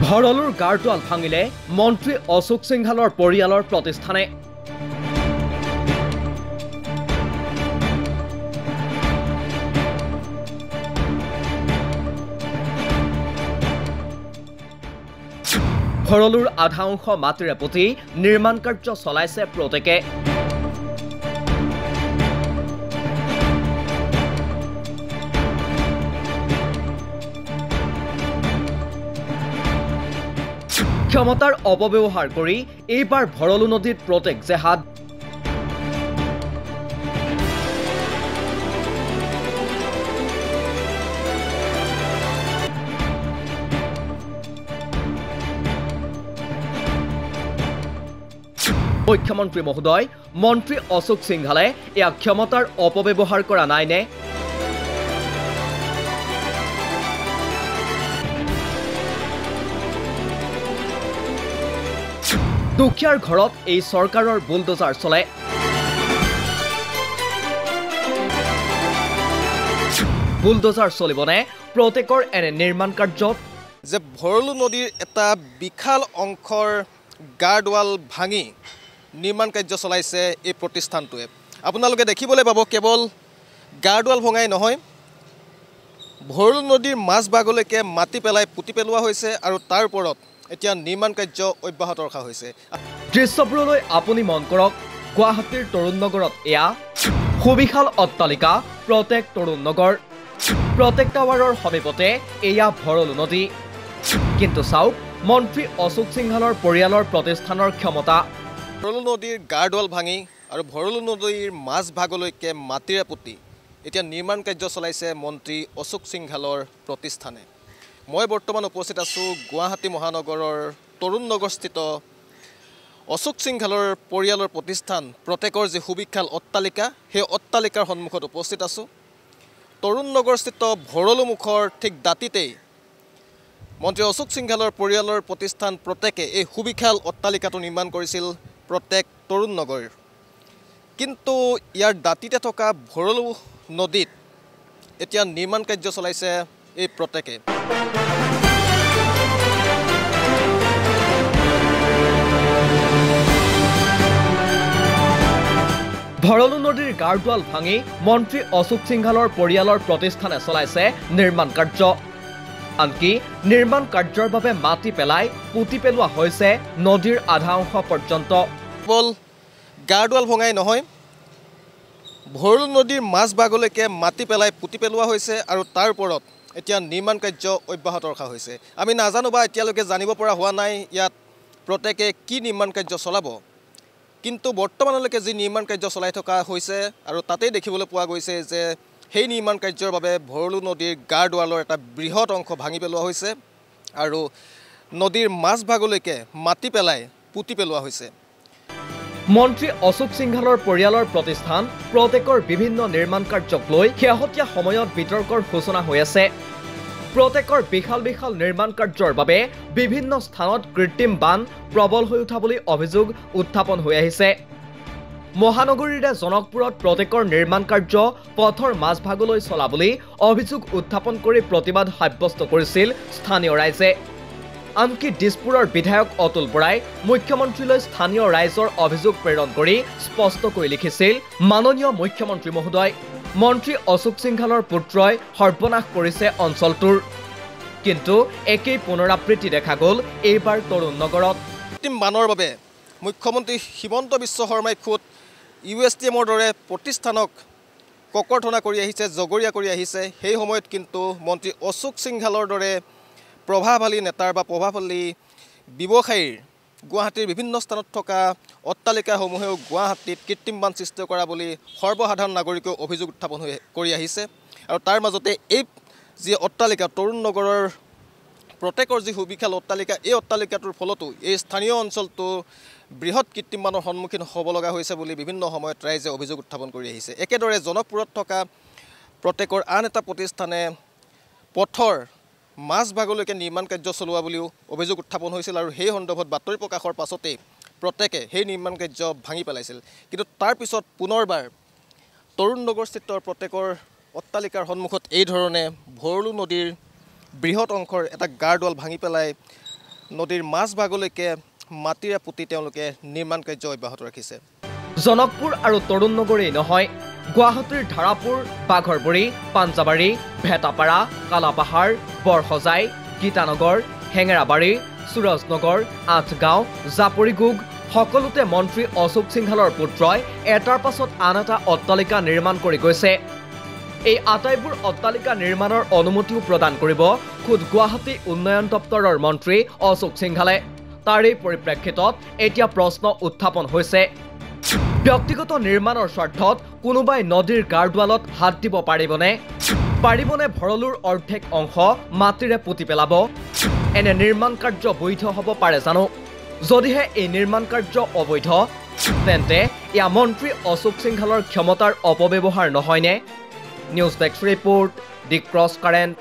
ভৰলুৰ গাৰদুৱাল ভাঙিলে মন্ত্ৰী অশোক সিংহালৰ পৰিয়ালৰ প্ৰতিষ্ঠানে। ভৰলুৰ আধা অংশ মাটিৰে পুতি নিৰ্মাণ কাৰ্য চলাইছে প্ৰত্যেকে। ক্ষমতাৰ অপব্যৱহাৰ কৰি এইবাৰ ভৰলু নদীত প্ৰত্যেক জেহাদ। মুখ্যমন্ত্ৰী মহোদয়, মন্ত্ৰী অশোক সিংহালে এয়া ক্ষমতাৰ অপব্যৱহাৰ কৰা নাইনে? দুখীয়াৰ ঘৰত এই চৰকাৰৰ বুলডোজাৰ চলে। বুলডোজাৰ চলিবনে প্ৰত্যেকৰ এনে নিৰ্মাণ কাৰ্যত? যে ভৰলু নদীৰ এটা বিশাল অংশৰ গাৰদুৱাল ভাঙি নিৰ্মাণ কাৰ্য চলাইছে এই প্ৰতিষ্ঠানটোৱে। আপোনালোকে দেখিবলৈ পাব কেৱল গাৰদুৱাল ভঙাই নহয়, ভৰলু নদীৰ মাজভাগলৈকে মাটি পেলাই পুতি পেলোৱা হৈছে আৰু তাৰ ওপৰত এতিয়া নিৰ্মাণ কাৰ্য অব্যাহত ৰখা হৈছে। দৃশ্যবোৰলৈ আপুনি মন কৰক, গুৱাহাটীৰ তৰুণ নগৰত এয়া সুবিশাল অট্টালিকা প্ৰত্যেক তৰুণ নগৰ। প্ৰত্যেক টাৱাৰৰ সমীপতে এয়া ভৰলু নদী। কিন্তু চাওক মন্ত্ৰী অশোক সিংহালৰ পৰিয়ালৰ প্ৰতিষ্ঠানৰ ক্ষমতা। ভৰলু নদীৰ গাৰদুৱাল ভাঙি আৰু ভৰলু নদীৰ মাজভাগলৈকে মাটিৰে পুতি এতিয়া নিৰ্মাণ কাৰ্য চলাইছে মন্ত্ৰী অশোক সিংহালৰ প্ৰতিষ্ঠানে। মই বৰ্তমান উপস্থিত আছোঁ গুৱাহাটী মহানগৰৰ তৰুণ নগৰস্থিত অশোক সিংহালৰ পৰিয়ালৰ প্ৰতিষ্ঠান প্ৰত্যেকৰ যি সুবিশাল অট্টালিকা, সেই অট্টালিকাৰ সন্মুখত উপস্থিত আছোঁ। তৰুণ নগৰস্থিত ভৰলু মুখৰ ঠিক দাঁতিতেই মন্ত্ৰী অশোক সিংহালৰ পৰিয়ালৰ প্ৰতিষ্ঠান প্ৰত্যেকে এই সুবিশাল অট্টালিকাটো নিৰ্মাণ কৰিছিল প্ৰত্যেক তৰুণ নগৰ। কিন্তু ইয়াৰ দাঁতিতে থকা ভৰলু নদীত এতিয়া নিৰ্মাণ কাৰ্য চলাইছে এই প্ৰত্যেকে। ভৰলু নদীৰ গাৰদুৱাল ভাঙি মন্ত্ৰী অশোক সিংহালৰ পৰিয়ালৰ প্ৰতিষ্ঠানে চলাইছে নিৰ্মাণ কাৰ্য। আনকি নিৰ্মাণ কাৰ্যৰ বাবে মাটি পেলাই পুতি পেলোৱা হৈছে নদীৰ আধা অংশ পৰ্যন্ত। কেৱল গাৰদুৱাল ভঙাই নহয়, ভৰলু নদীৰ মাজভাগলৈকে মাটি পেলাই পুতি পেলোৱা হৈছে আৰু তাৰ ওপৰত এতিয়া নিৰ্মাণ কাৰ্য অব্যাহত ৰখা হৈছে। আমি নাজানো বা এতিয়ালৈকে জানিব পৰা হোৱা নাই ইয়াত প্ৰত্যেকে কি নিৰ্মাণ কাৰ্য চলাব, কিন্তু বৰ্তমানলৈকে যি নিৰ্মাণ কাৰ্য চলাই থকা হৈছে আৰু তাতেই দেখিবলৈ পোৱা গৈছে যে সেই নিৰ্মাণ কাৰ্যৰ বাবে ভৰলু নদীৰ গাৰদুৱালৰ এটা বৃহৎ অংশ ভাঙি পেলোৱা হৈছে আৰু নদীৰ মাজভাগলৈকে মাটি পেলাই পুতি পেলোৱা হৈছে। মন্ত্ৰী অশোক সিংহালৰ পৰিয়ালৰ প্ৰতিষ্ঠান প্ৰত্যেকৰ বিভিন্ন নিৰ্মাণ কাৰ্যক লৈ শেহতীয়া সময়ত বিতৰ্কৰ সূচনা হৈ আছে। প্ৰত্যেকৰ বিশাল বিশাল নিৰ্মাণ কাৰ্যৰ বাবে বিভিন্ন স্থানত কৃত্ৰিম বান প্ৰবল হৈ উঠা বুলি অভিযোগ উত্থাপন হৈ আহিছে। মহানগৰীৰে জনকপুৰত প্ৰত্যেকৰ নিৰ্মাণ কাৰ্য পথৰ মাজভাগলৈ চলা বুলি অভিযোগ উত্থাপন কৰি প্ৰতিবাদ সাব্যস্ত কৰিছিল স্থানীয় ৰাইজে। আনকি দিছপুৰৰ বিধায়ক অতুল বৰাই মুখ্যমন্ত্ৰীলৈ স্থানীয় ৰাইজৰ অভিযোগ প্ৰেৰণ কৰি স্পষ্টকৈ লিখিছিল, মাননীয় মুখ্যমন্ত্ৰী মহোদয়, মন্ত্ৰী অশোক সিংহালৰ পুত্ৰই সৰ্বনাশ কৰিছে অঞ্চলটোৰ। কিন্তু একেই পুনৰাবৃত্তি দেখা গ'ল এইবাৰ তৰুণ নগৰত। কৃত্ৰিম বানৰ বাবে মুখ্যমন্ত্ৰী হিমন্ত বিশ্ব শৰ্মাই খুদ USTMৰ দৰে প্ৰতিষ্ঠানক ককৰ্থনা কৰি আহিছে, জগৰীয়া কৰি আহিছে। সেই সময়ত কিন্তু মন্ত্ৰী অশোক সিংহালৰ দৰে প্ৰভাৱশালী নেতাৰ বা প্ৰভাৱশালী ব্যৱসায়ীৰ গুৱাহাটীৰ বিভিন্ন স্থানত থকা অট্টালিকাসমূহেও গুৱাহাটীত কৃত্ৰিম বান সৃষ্টি কৰা বুলি সৰ্বসাধাৰণ নাগৰিকেও অভিযোগ উত্থাপন কৰি আহিছে। আৰু তাৰ মাজতে এই যি অট্টালিকা তৰুণ নগৰৰ প্ৰত্যেকৰ যি সুবিশাল অট্টালিকা, এই অট্টালিকাটোৰ ফলতো এই স্থানীয় অঞ্চলটো বৃহৎ কৃত্ৰিম বানৰ সন্মুখীন হ'ব লগা হৈছে বুলি বিভিন্ন সময়ত ৰাইজে অভিযোগ উত্থাপন কৰি আহিছে। একেদৰে জনকপুৰত থকা প্ৰত্যেকৰ আন এটা প্ৰতিষ্ঠানে পথৰ মাজভাগলৈকে নিৰ্মাণ কাৰ্য চলোৱা বুলিও অভিযোগ উত্থাপন হৈছিল আৰু সেই সন্দৰ্ভত বাতৰি প্ৰকাশৰ পাছতেই প্ৰত্যেকে সেই নিৰ্মাণ কাৰ্য ভাঙি পেলাইছিল। কিন্তু তাৰ পিছত পুনৰবাৰ তৰুণ নগৰস্থিত প্ৰত্যেকৰ অট্টালিকাৰ সন্মুখত এই ধৰণে ভৰলু নদীৰ বৃহৎ অংশৰ এটা গাৰদুৱাল ভাঙি পেলাই নদীৰ মাজভাগলৈকে মাটিৰে পুতি তেওঁলোকে নিৰ্মাণ কাৰ্য অব্যাহত ৰাখিছে। জনকপুৰ আৰু তৰুণ নগৰেই নহয়, গুৱাহাটীৰ ধাৰাপুৰ, বাঘৰবুৰী, পাঞ্জাবাৰী, ভেটাপাৰা, কালাপাহাৰ, বৰসজাই, গীতানগৰ, হেঙেৰাবাৰী, সুৰজনগৰ, আঠগাঁও, জাপৰিগোগ সকলোতে মন্ত্ৰী অশোক সিংহালৰ পুত্ৰই এটাৰ পাছত আন এটা অট্টালিকা নিৰ্মাণ কৰি গৈছে। এই আটাইবোৰ অট্টালিকা নিৰ্মাণৰ অনুমতিও প্ৰদান কৰিব খুদ গুৱাহাটী উন্নয়ন দপ্তৰৰ মন্ত্ৰী অশোক সিংহালে। তাৰে পৰিপ্ৰেক্ষিতত এতিয়া প্ৰশ্ন উত্থাপন হৈছে, ব্যক্তিগত নিৰ্মাণৰ স্বাৰ্থত কোনোবাই নদীৰ গাৰ্ডৱালত হাত দিব পাৰিবনে? ভৰলুৰ অৰ্ধেক অংশ মাটিৰে পুতি পেলাব? এনে নিৰ্মাণ কাৰ্য বৈধ হ'ব পাৰে জানো? যদিহে এই নিৰ্মাণ কাৰ্য অবৈধ, তেন্তে এয়া মন্ত্ৰী অশোক সিংহালৰ ক্ষমতাৰ অপব্যৱহাৰ নহয়নে? নিউজ ডেস্ক ৰিপোৰ্ট, দি ক্ৰছ কাৰেণ্ট।